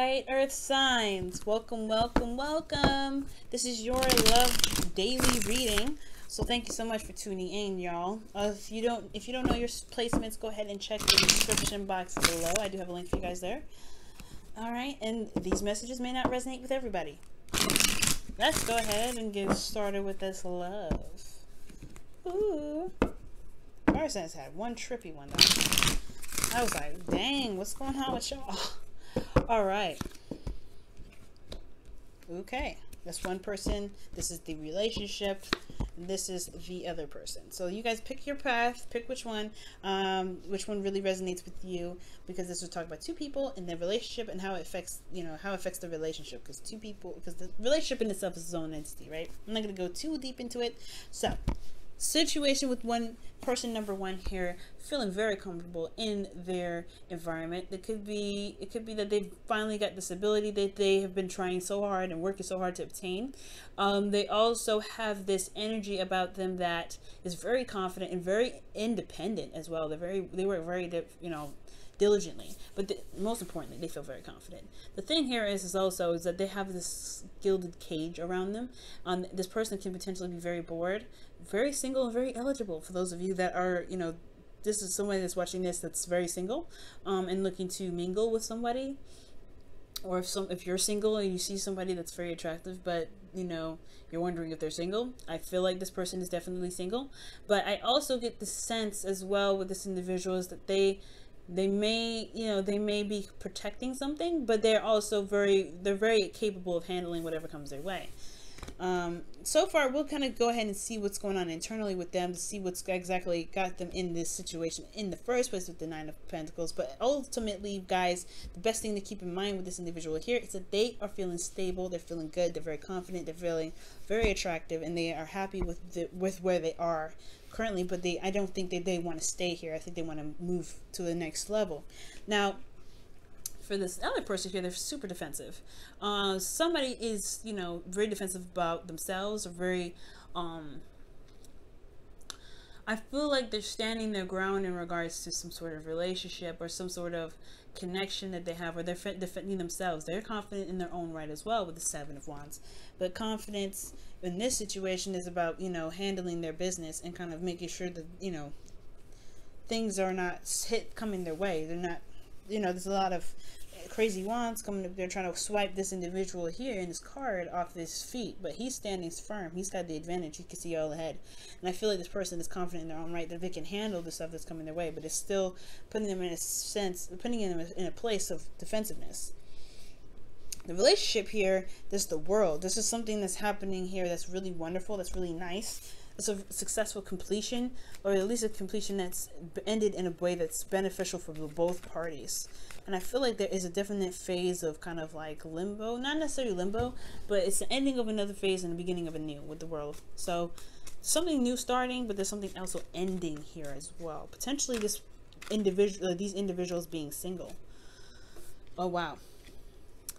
right, Earth signs, welcome, welcome, welcome. This is your love daily reading. So thank you so much for tuning in, y'all. If you don't know your placements, go ahead and check the description box below. I do have a link for you guys there. All right, and these messages may not resonate with everybody. Let's go ahead and get started with this love. Ooh, our sense had one trippy one though. I was like, dang, what's going on with y'all? All right. Okay, that's one person. This is the relationship. This is the other person. So you guys pick your path, pick which one really resonates with you, because this will talk about two people and their relationship and how it affects, how it affects the relationship, because the relationship in itself is its own entity, right? I'm not going to go too deep into it. So situation with person number one here, feeling very comfortable in their environment. It could be that they've finally got this ability that they have been trying so hard and working so hard to obtain. They also have this energy about them that is very confident and very independent as well. They work very diligently, but most importantly, they feel very confident. The thing here is that they have this gilded cage around them. This person can potentially be very bored, very single, and very eligible. For those of you that are, this is somebody that's watching this that's very single, and looking to mingle with somebody, or if you're single and you see somebody that's very attractive, but you're wondering if they're single, I feel like this person is definitely single. But I also get the sense as well with this individual is that they may be protecting something, but they're also very capable of handling whatever comes their way. So far, we'll kind of go ahead and see what's going on internally with them to see what's exactly got them in this situation in the first place with the Nine of Pentacles. But ultimately, guys, the best thing to keep in mind with this individual here is that they are feeling stable, they're feeling good, they're very confident, they're feeling very attractive, and they are happy with where they are currently. But I don't think that they want to stay here. I think they want to move to the next level. Now, for this other person here, they're super defensive. Somebody is, very defensive about themselves, or very, I feel like they're standing their ground in regards to some sort of relationship or some sort of connection that they have, or they're defending themselves. They're confident in their own right as well with the Seven of Wands. But confidence in this situation is about, handling their business and kind of making sure that, things are not coming their way. They're not, there's a lot of crazy wands coming up. They're trying to swipe this individual here in this card off his feet, but he's standing firm. He's got the advantage. He can see all ahead, and I feel like this person is confident in their own right that they can handle the stuff that's coming their way, but it's still putting them in a place of defensiveness. The relationship here, this is the world. This is something that's happening here that's really wonderful, that's really nice. It's a successful completion, or at least a completion that's ended in a way that's beneficial for both parties. And I feel like there is a definite phase of kind of like limbo, not necessarily limbo, but it's the ending of another phase and the beginning of a new with the world. So something new starting, but there's something also ending here as well. Potentially these individuals being single. Oh wow,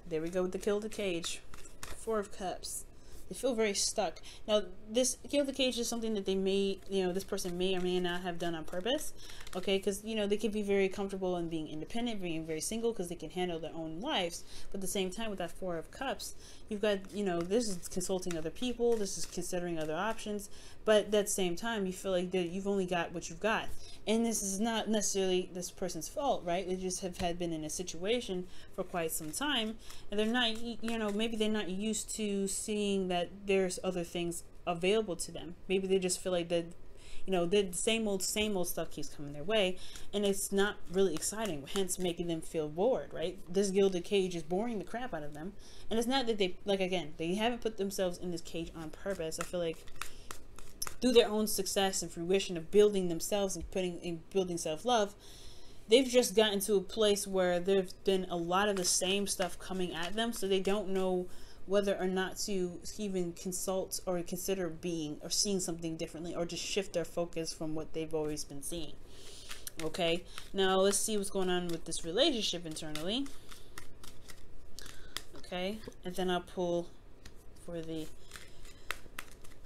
there we go with the gilded cage. Four of Cups. They feel very stuck. Now, this gilded cage is something that they may, this person may or may not have done on purpose. Okay, because, they can be very comfortable in being independent, being very single, because they can handle their own lives. But at the same time, with that Four of Cups, you've got, this is consulting other people, this is considering other options. But at the same time, you feel like that you've only got what you've got. And this is not necessarily this person's fault, right? They just have been in a situation for quite some time, and they're not, maybe they're not used to seeing that there's other things available to them. Maybe they just feel like that, the same old stuff keeps coming their way, and it's not really exciting, hence making them feel bored, right? This gilded cage is boring the crap out of them. And it's not that they haven't put themselves in this cage on purpose. I feel like through their own success and fruition of building themselves and building self-love, they've just gotten to a place where there's been a lot of the same stuff coming at them, so they don't know whether or not to even consult or consider being or seeing something differently, or just shift their focus from what they've always been seeing. Okay, now let's see what's going on with this relationship internally. Okay, and then I'll pull for the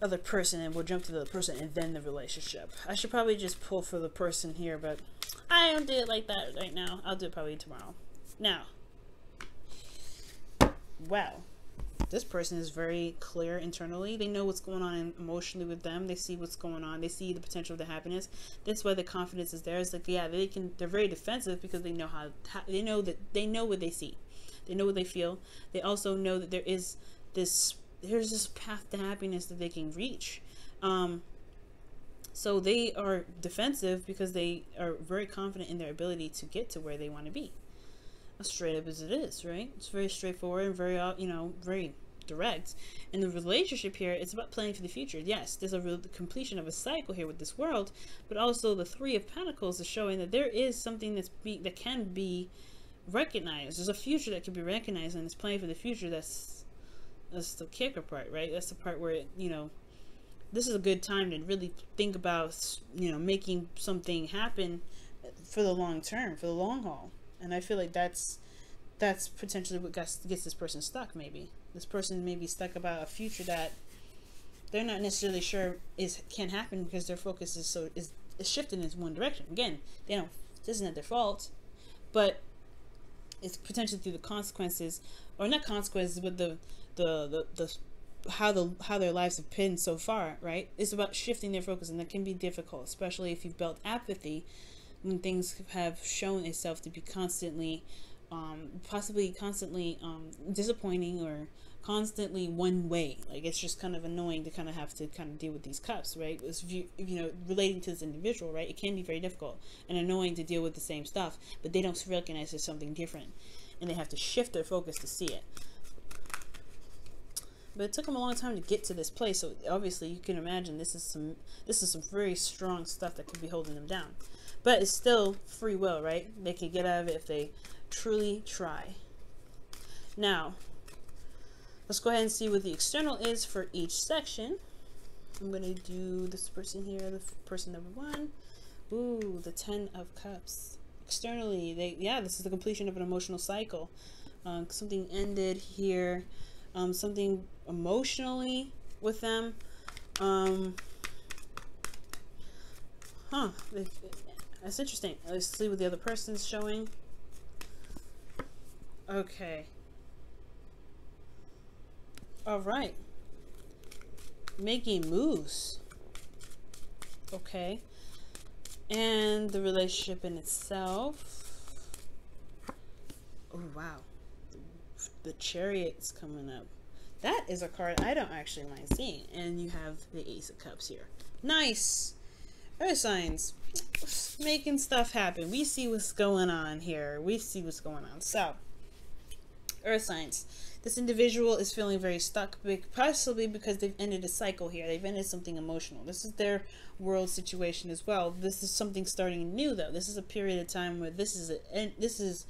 other person, and we'll jump to the other person and then the relationship. I should probably just pull for the person here, but I don't do it like that right now. I'll do it probably tomorrow. Now, wow, this person is very clear internally. They know what's going on emotionally with them. They see what's going on. They see the potential of the happiness. That's why the confidence is there. It's like, yeah, they're very defensive because they know how they know what they see. They know what they feel. They also know that there's this path to happiness that they can reach. So they are defensive because they are very confident in their ability to get to where they want to be. As straight up as it is, right? It's very straightforward and very, very direct. And the relationship here, it's about planning for the future. Yes, there's the completion of a cycle here with this world, but also the Three of Pentacles is showing that there is something that can be recognized. There's a future that can be recognized, and it's planning for the future. That's the kicker part, right? That's the part where, this is a good time to really think about, making something happen for the long term, for the long haul. And I feel like that's potentially what gets this person stuck. Maybe this person may be stuck about a future that they're not necessarily sure can happen because their focus is shifting in one direction. Again, this isn't their fault, but it's potentially through the consequences, or not consequences, but how their lives have been so far. Right? It's about shifting their focus, and that can be difficult, especially if you've built apathy. When things have shown itself to be constantly, possibly constantly disappointing or constantly one way. Like, it's just kind of annoying to kind of have to kind of deal with these cups, right? If relating to this individual, right? It can be very difficult and annoying to deal with the same stuff, but they don't recognize there's something different, and they have to shift their focus to see it. But it took them a long time to get to this place, so obviously you can imagine this is some very strong stuff that could be holding them down. But it's still free will, right? They can get out of it if they truly try. Now, let's go ahead and see what the external is for each section. I'm going to do this person here, the person number 1. Ooh, the 10 of Cups. Externally, this is the completion of an emotional cycle. Something ended here. Something emotionally with them. That's interesting. Let's see what the other person's showing. Okay. All right. Making moves. Okay. And the relationship in itself. Oh, wow. The Chariot's coming up. That is a card I don't actually mind seeing. And you have the Ace of Cups here. Nice. Earth signs. Making stuff happen. We see what's going on here. We see what's going on. So, Earth signs. This individual is feeling very stuck, possibly because they've ended a cycle here. They've ended something emotional. This is their world situation as well. This is something starting new, though. This is a period of time where this is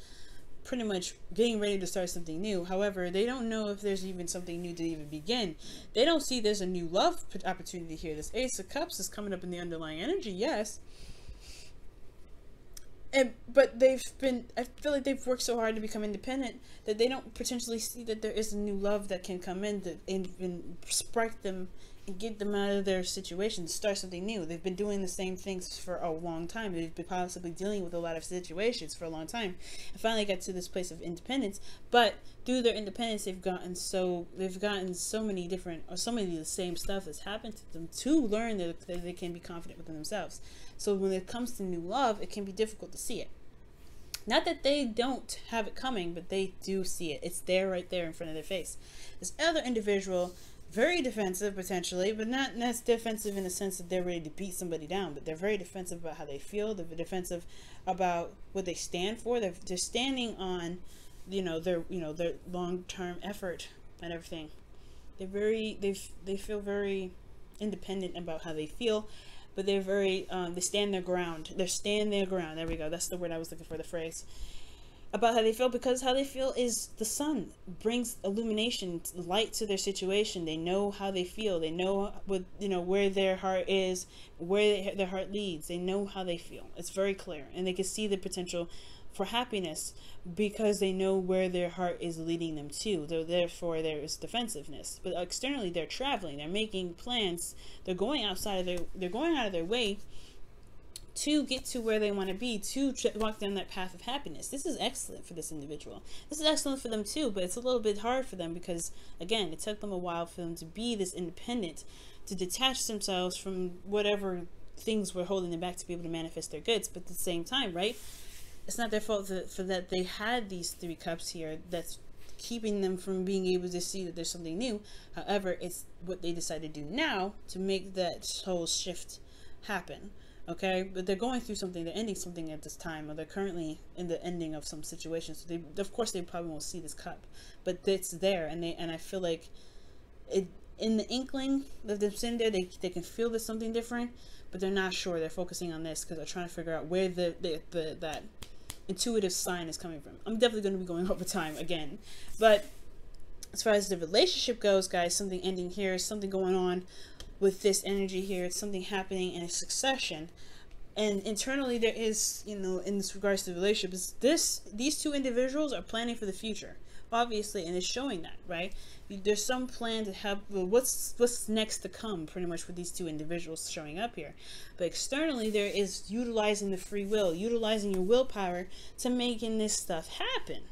pretty much getting ready to start something new. However, they don't know if there's even something new to even begin. They don't see there's a new love opportunity here. This Ace of Cups is coming up in the underlying energy, yes. But I feel like they've worked so hard to become independent that they don't potentially see that there is a new love that can come in and spark them and get them out of their situation, start something new. They've been doing the same things for a long time. They've been possibly dealing with a lot of situations for a long time, and finally got to this place of independence. But through their independence, they've gotten so many of the same stuff that's happened to them to learn that they can be confident within themselves. So when it comes to new love, it can be difficult to see it. Not that they don't have it coming, but they do see it. It's there, right there in front of their face. This other individual, very defensive potentially, but not as defensive in the sense that they're ready to beat somebody down, but they're very defensive about how they feel. They're defensive about what they stand for. They're standing on, their long-term effort and everything. They feel very independent about how they feel, but they're very they stand their ground. They're standing their ground. There we go. That's the word I was looking for, the phrase. About how they feel, because how they feel is the sun brings illumination, light to their situation. They know how they feel. They know where their heart is, where their heart leads. They know how they feel. It's very clear, and they can see the potential for happiness because they know where their heart is leading them to. Therefore, there is defensiveness. But externally, they're traveling. They're making plans. They're going out of their way to get to where they want to be, to walk down that path of happiness. This is excellent for this individual. This is excellent for them too, but it's a little bit hard for them because, again, it took them a while for them to be this independent, to detach themselves from whatever things were holding them back to be able to manifest their goods. But at the same time, right, it's not their fault for that they had these 3 cups here that's keeping them from being able to see that there's something new. However, it's what they decide to do now to make that whole shift happen. Okay, but they're going through something, they're ending something at this time, or they're currently in the ending of some situation. So they, of course, they probably won't see this cup, but it's there, and I feel like it, in the inkling of them sitting there, they can feel there's something different, but they're not sure. They're focusing on this because they're trying to figure out where that intuitive sign is coming from. I'm definitely going to be going over time again, but as far as the relationship goes, guys, something ending here, something going on with this energy here. It's something happening in a succession, and internally there is, you know, in this regards to the relationship, is these 2 individuals are planning for the future, obviously, and it's showing that, right? There's some plan to have, well, what's next to come, pretty much, with these 2 individuals showing up here. But externally, there is utilizing the free will, utilizing your willpower to making this stuff happen.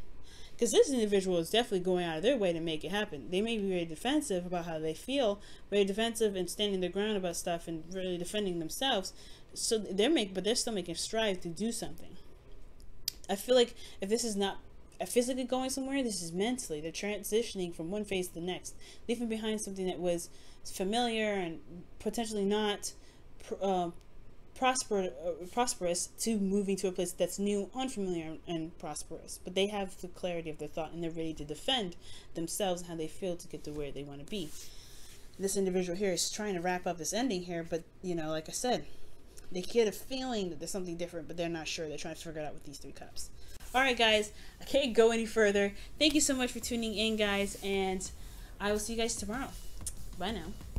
Because this individual is definitely going out of their way to make it happen. They may be very defensive about how they feel, very defensive and standing their ground about stuff and really defending themselves. So but they're still making strides to do something. I feel like if this is not physically going somewhere, this is mentally. They're transitioning from one phase to the next, leaving behind something that was familiar and potentially not prosperous, to moving to a place that's new, unfamiliar, and prosperous. But they have the clarity of their thought, and they're ready to defend themselves and how they feel to get to where they want to be. This individual here is trying to wrap up this ending here, but, you know, like I said, they get a feeling that there's something different, but they're not sure. They're trying to figure it out with these 3 cups. All right, guys, I can't go any further. Thank you so much for tuning in, guys, and I will see you guys tomorrow. Bye now.